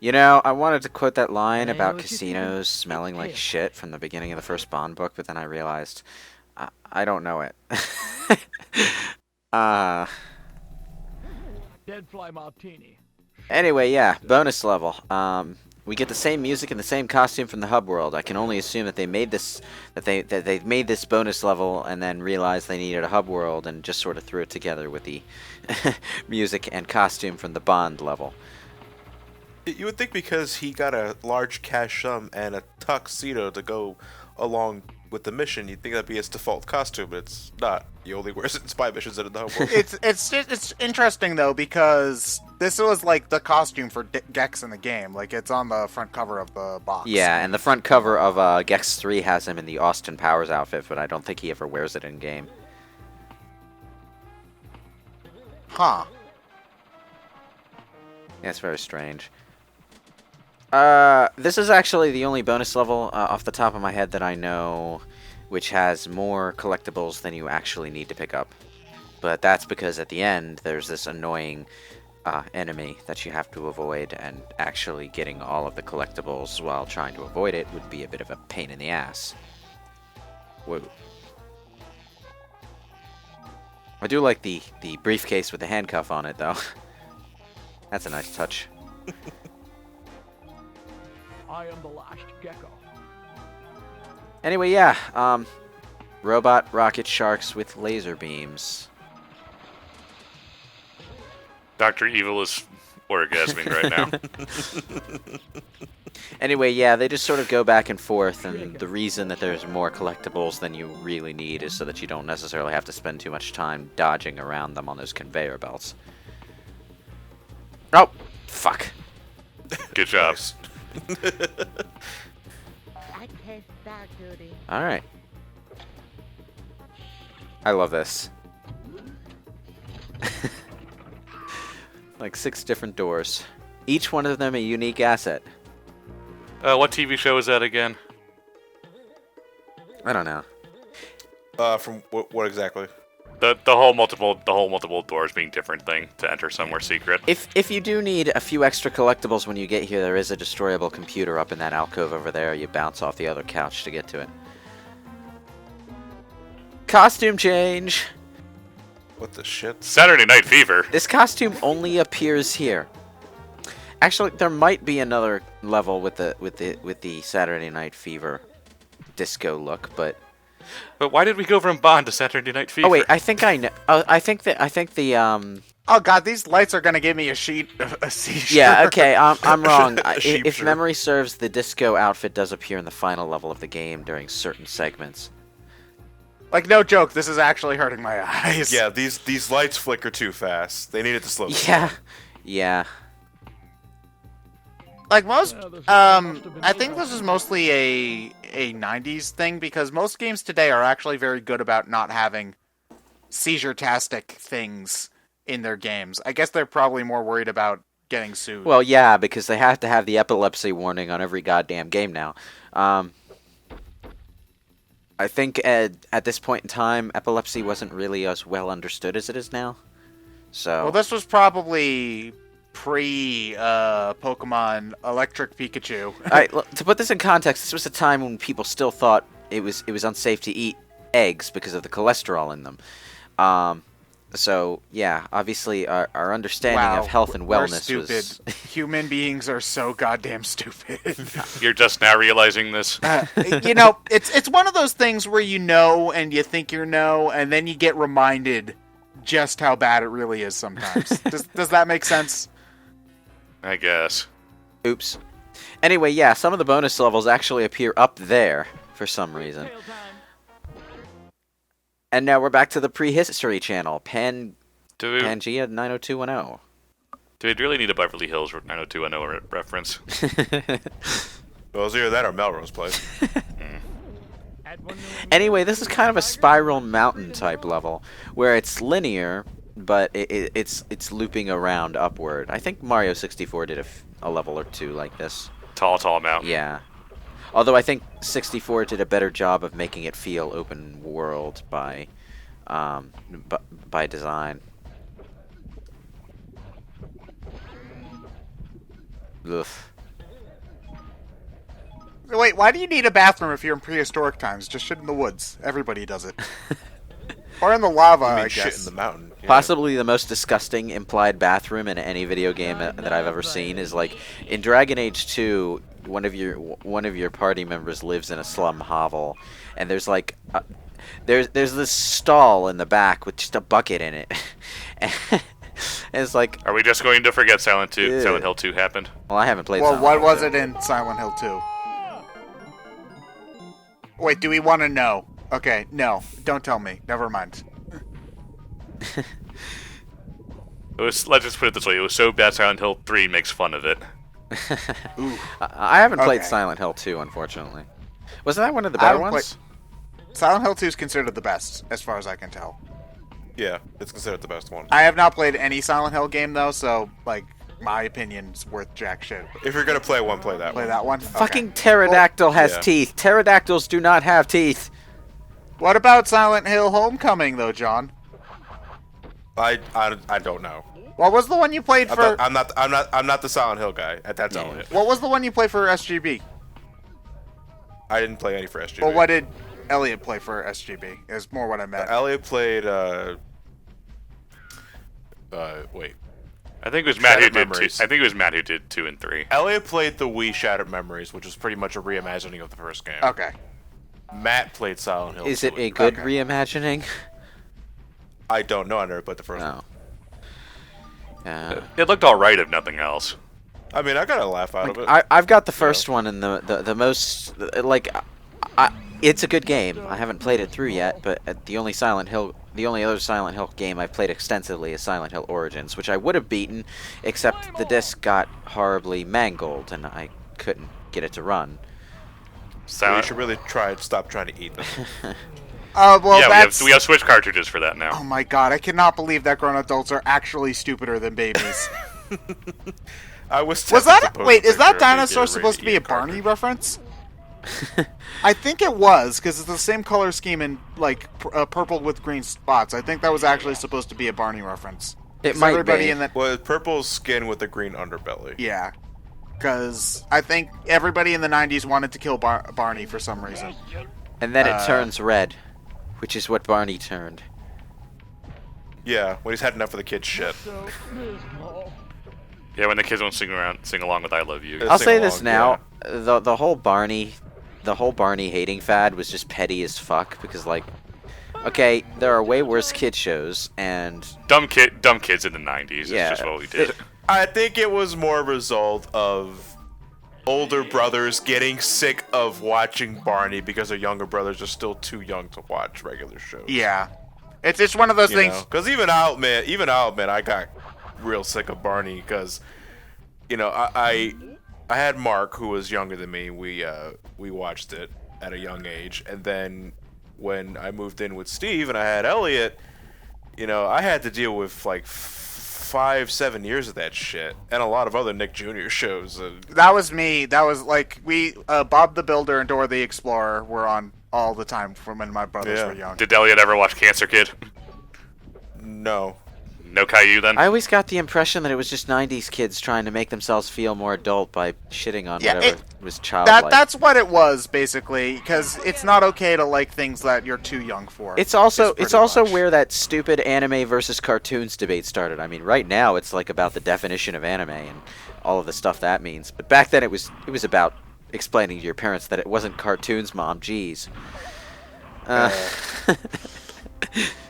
You know, I wanted to quote that line I know about what you're thinking. casinos smelling like Pale. shit from the beginning of the first Bond book, but then I realized I don't know it. uh, Dead fly martini. Sure anyway, yeah, tastes good. bonus level. We get the same music and the same costume from the hub world. I can only assume that they made this, that they made this bonus level and then realized they needed a hub world and just sort of threw it together with the music and costume from the Bond level. You would think because he got a large cash sum and a tuxedo to go along with the mission, you'd think that'd be his default costume, but it's not. He only wears it in spy missions and in the homeworld. It's interesting though because this was like the costume for Gex in the game. Like it's on the front cover of the box. Yeah, and the front cover of Gex 3 has him in the Austin Powers outfit, but I don't think he ever wears it in game. Huh. Yeah, it's very strange. This is actually the only bonus level off the top of my head that I know which has more collectibles than you actually need to pick up. But that's because at the end, there's this annoying enemy that you have to avoid, and actually getting all of the collectibles while trying to avoid it would be a bit of a pain in the ass. Whoa. I do like the briefcase with the handcuff on it, though. That's a nice touch. I am the last Gecko. Anyway, yeah, robot rocket sharks with laser beams. Dr. Evil is orgasming right now. Anyway, yeah, they just sort of go back and forth, and the reason that there's more collectibles than you really need is so that you don't necessarily have to spend too much time dodging around them on those conveyor belts. Oh, fuck. Good job. I taste dog duty. Alright. I love this. Like 6 different doors. Each one of them a unique asset. What TV show is that again? I don't know. From what exactly? The whole multiple doors being different thing to enter somewhere secret. If you do need a few extra collectibles when you get here, there is a destroyable computer up in that alcove over there. You bounce off the other couch to get to it. Costume change! What the shit? Saturday Night Fever. This costume only appears here. Actually, there might be another level with the Saturday Night Fever disco look, but But why did we go from Bond to Saturday Night Fever? oh wait, I think I know. I think the Oh god, these lights are gonna give me a seizure. yeah, okay, I'm wrong. Sheep If shirt. memory serves, the disco outfit does appear in the final level of the game during certain segments. Like no joke, this is actually hurting my eyes. Yeah, these lights flicker too fast. They needed to slow down. Yeah, yeah. Like most, Yeah, this must have been I think this is mostly a '90s thing because most games today are actually very good about not having seizure-tastic things in their games. I guess they're probably more worried about getting sued. Well, yeah, because they have to have the epilepsy warning on every goddamn game now. I think at this point in time, epilepsy wasn't really as well understood as it is now. So. Well, this was probably pre-Pokemon Electric Pikachu. All right, to put this in context, this was a time when people still thought it was unsafe to eat eggs because of the cholesterol in them. So yeah, obviously our understanding of health and we're wellness stupid. was. Human beings are so goddamn stupid. You're just now realizing this. You know, it's one of those things where you know and you think you know, and then you get reminded just how bad it really is sometimes. Does that make sense? I guess. Oops. Anyway, yeah, some of the bonus levels actually appear up there for some reason. Tail time. And now we're back to the prehistory channel, Pangea Do we 90210. really need a Beverly Hills 90210 reference? Well, it's either that or Melrose Place. Add 1 million Anyway, this is kind of a spiral mountain type level where it's linear, but it's looping around upward. I think Mario 64 did a level or two like this. Tall mountain. Yeah. Although I think 64 did a better job of making it feel open world by design. Ugh. Wait, why do you need a bathroom if you're in prehistoric times? Just shit in the woods. Everybody does it. Or in the lava, I I mean, shit guess. in the mountain. Yeah. Possibly the most disgusting implied bathroom in any video game that I've ever seen is like in Dragon Age 2. One of your party members lives in a slum hovel, and there's like there's this stall in the back with just a bucket in it. And it's like, Are we just going to forget Silent Yeah. Hill 2 happened? well, I haven't played. Well, Silent what Hill was 2. it in Silent Hill 2? Wait, do we want to know? Okay, no. Don't tell me. Never mind. Let's just put it this way: it was so bad, Silent Hill 3 makes fun of it. Ooh. I haven't played Okay. Silent Hill 2, unfortunately. Wasn't that one of the better haven't ones? Silent Hill 2 is considered the best, as far as I can tell. Yeah, it's considered the best one. I have not played any Silent Hill game, though, so, like, my opinion's worth jack shit. If you're gonna play one, play that Play one. that one? Fucking Okay. pterodactyl has yeah. teeth. Pterodactyls do not have teeth. What about Silent Hill Homecoming, though, John? I don't know. What was the one you played for... I'm not the Silent Hill guy. That's all it. What was the one you played for SGB? I didn't play any for SGB. Well, what did Elliot play for SGB? Is more what I meant. Elliot played. Wait. I think it was Matt who Shattered did Memories. 2. I think it was Matt who did 2 and 3. Elliot played the Wii Shattered Memories, which was pretty much a reimagining of the first game. Okay. Matt played Silent Hill. Is 2 it a and good Okay. reimagining? I don't know. I never played the first one. No. Yeah. It looked all right, if nothing else. I mean, I got a laugh out of it. I've got the first one and the most like, it's a good game. I haven't played it through yet, but the only other Silent Hill game I've played extensively is Silent Hill Origins, which I would have beaten, except the disc got horribly mangled and I couldn't get it to run. So you Silent. should really stop trying to eat them. Well, Yeah, that's... we have Switch cartridges for that now. Oh my god, I cannot believe that grown adults are actually stupider than babies. I was. Was tempted that... to post Wait, a is that picture of me dinosaur getting supposed to ready be a eat cartridge. Barney reference? I think it was, because it's the same color scheme and, like, purple with green spots. I think that was actually supposed to be a Barney reference. It 'Cause might everybody be. in that... Well, it's purple skin with a green underbelly. Yeah. Because I think everybody in the 90s wanted to kill Barney for some reason. And then it turns red, which is what Barney turned. Yeah, when he's had enough of the kids' shit. So dismal. Yeah, when the kids won't sing along with "I Love You." Yeah. I'll sing say this along, now: the whole Barney hating fad was just petty as fuck. Because like, okay, there are way worse kid shows, and Dumb kids in the '90s. Yeah. It's just what we did. I think it was more a result of older brothers getting sick of watching Barney because their younger brothers are still too young to watch regular shows. Yeah. It's just one of those things... Because even I'll admit, I got real sick of Barney because, I had Mark, who was younger than me. We watched it at a young age, and then when I moved in with Steve and I had Elliot, I had to deal with like 5-7 years of that shit and a lot of other Nick Jr. shows. That was me. That was like Bob the Builder and Dora the Explorer were on all the time from when my brothers Yeah. were young. Did Elliot ever watch Cancer Kid? No. No Caillou then? I always got the impression that it was just '90s kids trying to make themselves feel more adult by shitting on Yeah, whatever was childlike. That's what it was basically, because it's not okay to like things that you're too young for. It's also pretty much. where that stupid anime versus cartoons debate started. I mean, right now it's like about the definition of anime and all of the stuff that means. But back then it was about explaining to your parents that it wasn't cartoons, Mom. Jeez.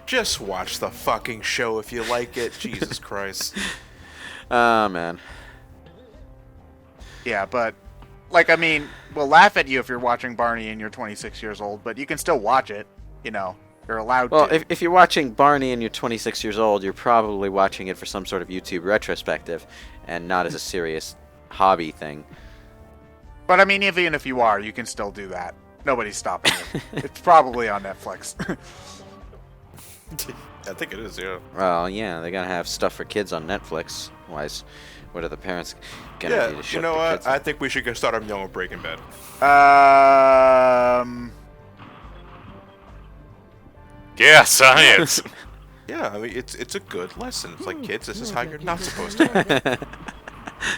Just watch the fucking show if you like it. Jesus Christ. Oh man. Yeah, but like, I mean, we'll laugh at you if you're watching Barney and you're 26 years old, but you can still watch it. You're allowed Well, to. if you're watching Barney and you're 26 years old, you're probably watching it for some sort of YouTube retrospective, and not as a serious hobby thing. But I mean, even if you are, you can still do that. Nobody's stopping you. It's probably on Netflix. I think it is, yeah. Well, yeah, they gotta have stuff for kids on Netflix. Otherwise, what are the parents gonna do to shut You know the what? kids? I think we should go start our young with Breaking Bad. Yeah, science. Yeah, I mean, it's a good lesson. It's like, kids, this is how you're not supposed to act.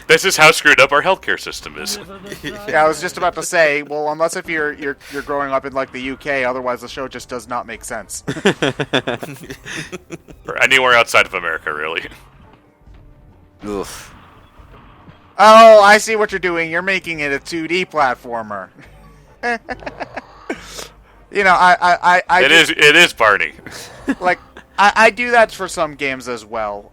This is how screwed up our healthcare system is. Yeah, I was just about to say, well, unless if you're growing up in like the UK, otherwise the show just does not make sense. Or anywhere outside of America, really. Oof. Oh, I see what you're doing. You're making it a 2D platformer. You know, It is Barney. Like, I do that for some games as well.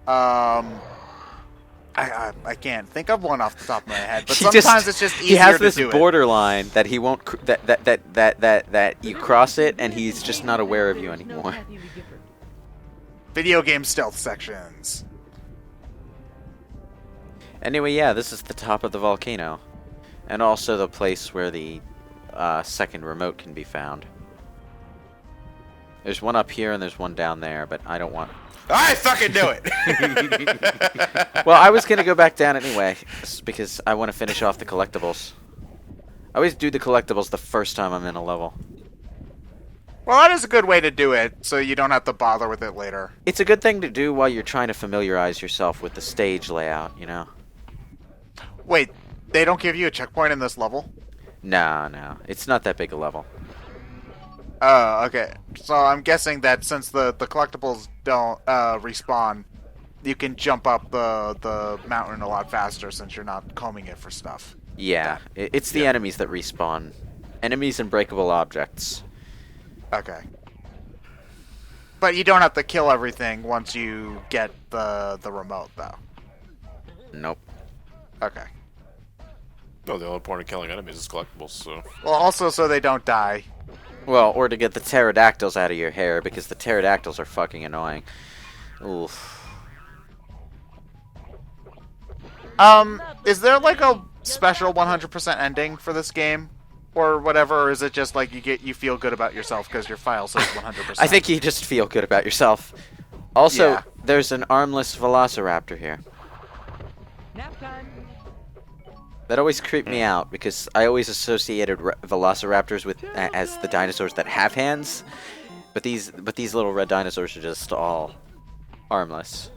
I can't think of one off the top of my head, but sometimes it's just easier he has to this do borderline that he won't that you cross it and he's just not aware of you anymore. Video game stealth sections. Anyway, yeah, this is the top of the volcano, and also the place where the second remote can be found. There's one up here and there's one down there, but I don't want. I fucking knew it! Well, I was gonna go back down anyway, because I want to finish off the collectibles. I always do the collectibles the first time I'm in a level. Well, that is a good way to do it, so you don't have to bother with it later. It's a good thing to do while you're trying to familiarize yourself with the stage layout, you know? Wait, they don't give you a checkpoint in this level? No, it's not that big a level. Oh, okay. So I'm guessing that since the collectibles don't respawn, you can jump up the mountain a lot faster since you're not combing it for stuff. Yeah, it's the enemies that respawn. Enemies and breakable objects. Okay. But you don't have to kill everything once you get the remote, though. Nope. Okay. No, the only point of killing enemies is collectibles, so... Well, also so they don't die. Well, or to get the pterodactyls out of your hair, because the pterodactyls are fucking annoying. Oof. Is there like a special 100% ending for this game? Or whatever, or is it just like you feel good about yourself because your file says 100%? I think you just feel good about yourself. Also, Yeah. there's an armless velociraptor here. Nap time. That always creeped me out, because I always associated velociraptors with as the dinosaurs that have hands, but these little red dinosaurs are just all armless.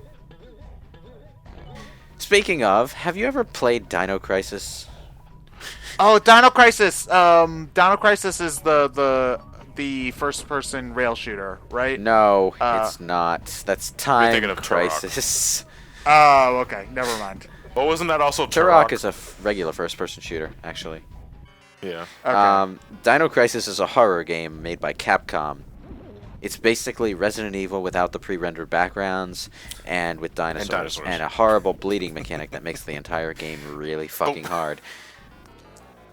Speaking of, have you ever played Dino Crisis? Oh, Dino Crisis. Dino Crisis is the first-person rail shooter, right? No, it's not. That's Time thinking of Turok. Crisis. Oh, okay. Never mind. Well, wasn't that also Turok Turok? is a regular first-person shooter, actually. Yeah. Okay. Dino Crisis is a horror game made by Capcom. It's basically Resident Evil without the pre-rendered backgrounds and with dinosaurs, and a horrible bleeding mechanic that makes the entire game really fucking hard.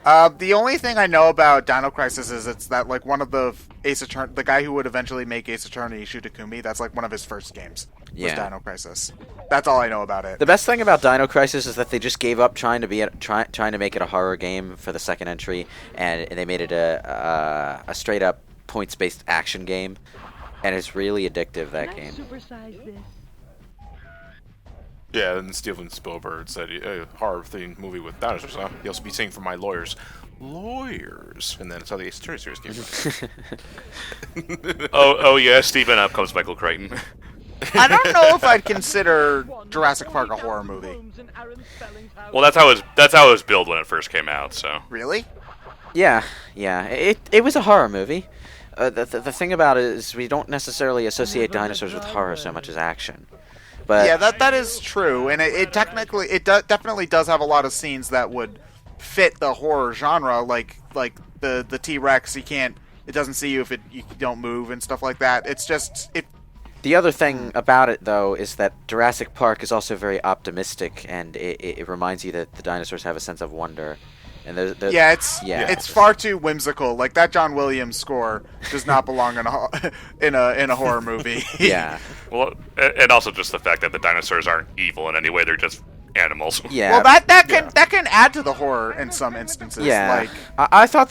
The only thing I know about Dino Crisis is it's that like one of the the guy who would eventually make Ace Attorney, Shu Takumi, that's like one of his first games. Was Yeah. Dino Crisis. That's all I know about it. The best thing about Dino Crisis is that they just gave up trying to make it a horror game for the second entry, and they made it a straight up points-based action game, and it's really addictive, that game. Supersize this. Yeah, and Steven Spielberg said, a horror-themed movie with dinosaurs, huh? You'll also be singing for my lawyers. Lawyers! And then that's how the Ace Attorney series came from. Oh yeah, Stephen Up comes Michael Crichton. I don't know if I'd consider Jurassic Park a horror movie. Well, that's how it was billed when it first came out. So Really? Yeah. It was a horror movie. The thing about it is we don't necessarily associate dinosaurs with horror so much as action. But Yeah, that is true, and it definitely does have a lot of scenes that would fit the horror genre, like the T-Rex. It doesn't see you if you don't move and stuff like that. It's just the other thing about it, though, is that Jurassic Park is also very optimistic, and it reminds you that the dinosaurs have a sense of wonder. And it's far too whimsical. Like that John Williams score does not belong in a horror movie. Yeah. well, and also just the fact that the dinosaurs aren't evil in any way; they're just animals. Yeah. Well, that can add to the horror in some instances. Yeah. Like I thought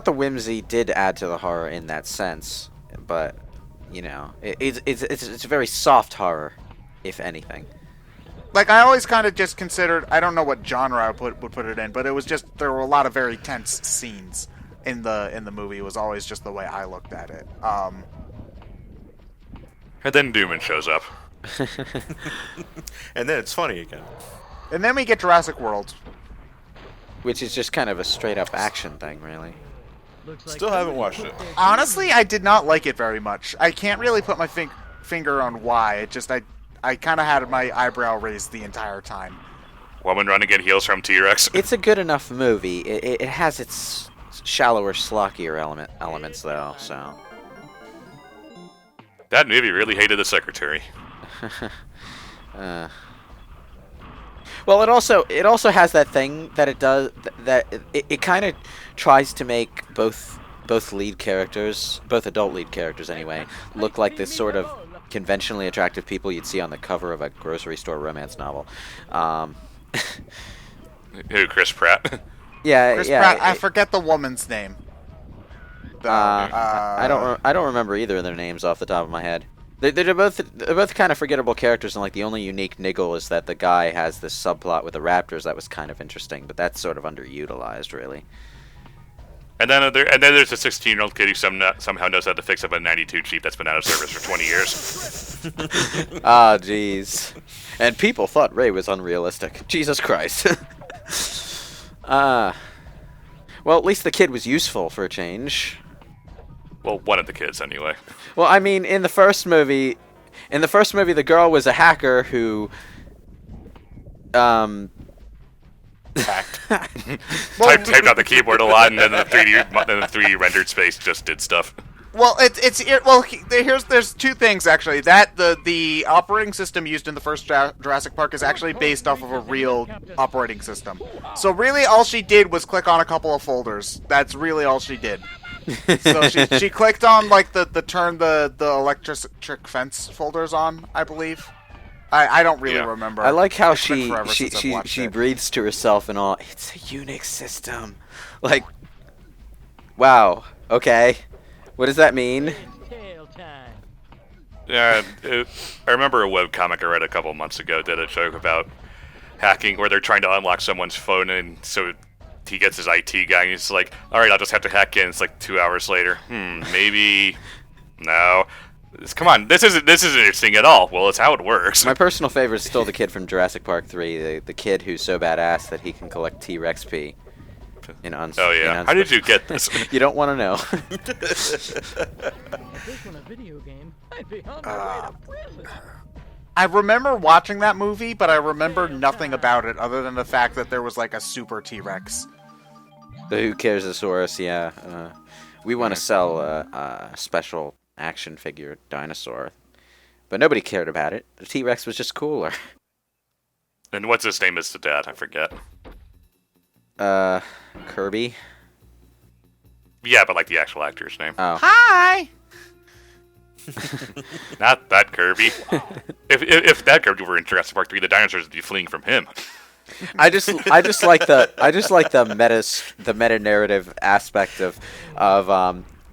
the whimsy did add to the horror in that sense, but you know, it's a very soft horror, if anything. Like I always kind of just considered, I don't know what genre I would put it in, but it was just there were a lot of very tense scenes in the movie. It was always just the way I looked at it. And then Dooman shows up. And then it's funny again. And then we get Jurassic World. Which is just kind of a straight-up action thing, really. Looks like Still haven't somebody watched put it. their Honestly, I did not like it very much. I can't really put my finger on why. It just, I kind of had my eyebrow raised the entire time. Woman running at heels from T-Rex. It's a good enough movie. It has its shallower, slockier elements, though, so... That movie really hated the secretary. Well, it also has that thing that it does that it kind of tries to make both lead characters, both adult lead characters anyway, look like this sort of conventionally attractive people you'd see on the cover of a grocery store romance novel. Who, Chris Pratt? Yeah, Chris yeah. Pratt, I forget the woman's name. I don't remember either of their names off the top of my head. They're both kind of forgettable characters, and like the only unique niggle is that the guy has this subplot with the raptors that was kind of interesting, but that's sort of underutilized, really. And then there's a 16-year-old kid who somehow knows how to fix up a 92 Jeep that's been out of service for 20 years. Ah, jeez. And people thought Ray was unrealistic. Jesus Christ. Well, at least the kid was useful for a change. Well, one of the kids, anyway. Well, I mean, in the first movie, the girl was a hacker who, Typed out the keyboard a lot, and then the 3D rendered space just did stuff. Well, there's two things actually. That the operating system used in the first Jurassic Park is actually based off of a real operating system. So really, all she did was click on a couple of folders. That's really all she did. So she clicked on like the turn the electric fence folders on, I believe. I don't really remember. I like how It's been forever since I've watched she it. breathes to herself and all. It's a Unix system. Like, wow. Okay. What does that mean? tail time. Yeah, I remember a webcomic I read a couple months ago did a joke about hacking where they're trying to unlock someone's phone, and so he gets his IT guy, and he's like, "All right, I'll just have to hack in." It's like 2 hours later. Maybe. No. Come on, this isn't interesting at all. Well, it's how it works. My personal favorite is still the kid from Jurassic Park 3, the kid who's so badass that he can collect T-Rex pee. Oh yeah. How did you get this? You don't want to know. If this were a video game, I'd be on my way to prison. I remember watching that movie, but I remember nothing about it other than the fact that there was like a super T-Rex. The Who Cares-osaurus, yeah. We want to sell a special action figure dinosaur, but nobody cared about it. The T-Rex was just cooler. And what's his name is to dad? I forget. Kirby? Yeah, but like the actual actor's name. Oh. Hi! Not that Kirby. If that Kirby were in Jurassic Park 3, the dinosaurs would be fleeing from him. I just like the meta narrative aspect of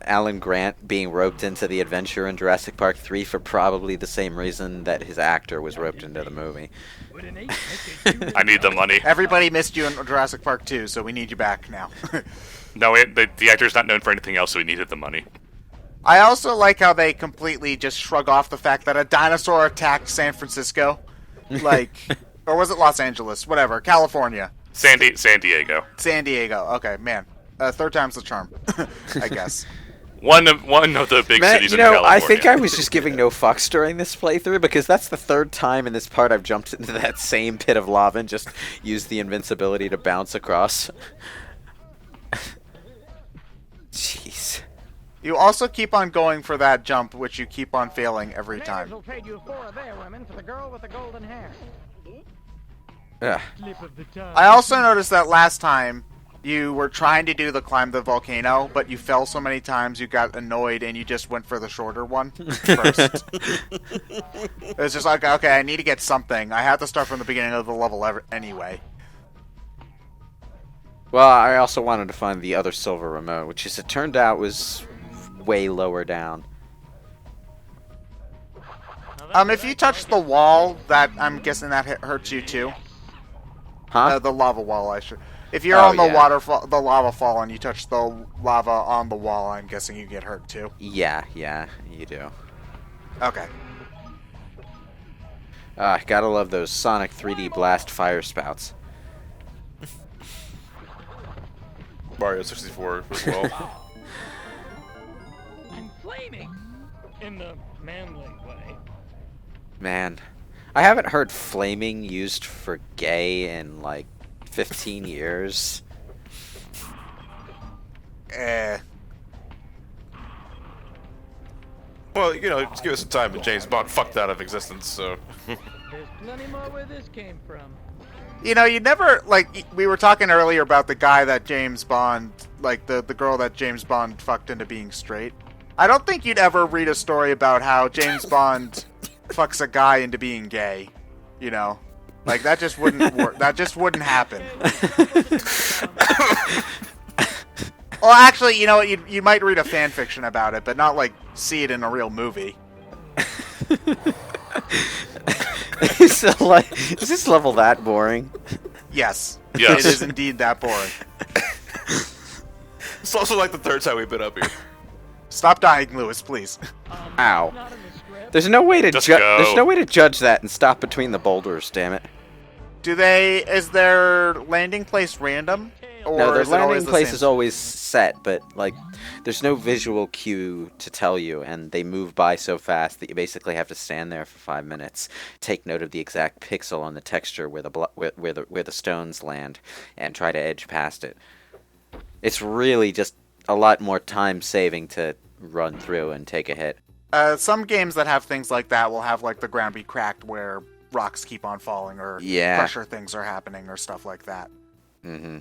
Alan Grant being roped into the adventure in Jurassic Park 3 for probably the same reason that his actor was roped into the movie. I need the money. Everybody missed you in Jurassic Park 2, so we need you back now. No, the actor's not known for anything else, so he needed the money. I also like how they completely just shrug off the fact that a dinosaur attacked San Francisco. Like, or was it Los Angeles? Whatever. California. San Diego. San Diego. Okay, man. Third time's the charm, I guess. One of the big Matt, cities you in know, California. I think I was just giving no fucks during this playthrough, because that's the third time in this part I've jumped into that same pit of lava and just used the invincibility to bounce across. Jeez. You also keep on going for that jump, which you keep on failing every time. Will trade you 4 of their women for the girl with the golden hair. Ugh. I also noticed that last time you were trying to do the climb the volcano, but you fell so many times you got annoyed and you just went for the shorter one first. It was just like, okay, I need to get something. I have to start from the beginning of the level anyway. Well, I also wanted to find the other silver remote, which, as it turned out, was way lower down. If you touch the wall, that I'm guessing that hurts you too. Huh? The lava wall, I should. If you're Oh, on the yeah. the lava fall, and you touch the lava on the wall, I'm guessing you get hurt too. Yeah, you do. Okay. Gotta love those Sonic 3D Blast fire spouts. Mario 64 as well. I'm flaming in the manly way. Man, I haven't heard flaming used for gay in like 15 years. Well, you know, just give us some time, and James Bond fucked out of existence, so... There's plenty more where this came from. You know, you never, like, we were talking earlier about the guy that James Bond, like, the girl that James Bond fucked into being straight. I don't think you'd ever read a story about how James Bond fucks a guy into being gay, you know? Like, that just wouldn't work. That just wouldn't happen. Well, actually, you know, you might read a fan fiction about it, but not, like, see it in a real movie. So, like, is this level that boring? Yes. Yes. It is indeed that boring. It's also like the third time we've been up here. Stop dying, Lewis, please. Ow. Not in the script. There's no way to Just go. there's no way to judge that and stop between the boulders, damn it. Is their landing place random? Or No, their is it always landing the place same? is always set, but like there's no visual cue to tell you, and they move by so fast that you basically have to stand there for 5 minutes, take note of the exact pixel on the texture where the stones land, and try to edge past it. It's really just a lot more time saving to run through and take a hit. Some games that have things like that will have like the ground be cracked where rocks keep on falling or Yeah. pressure things are happening or stuff like that. Mm-hmm.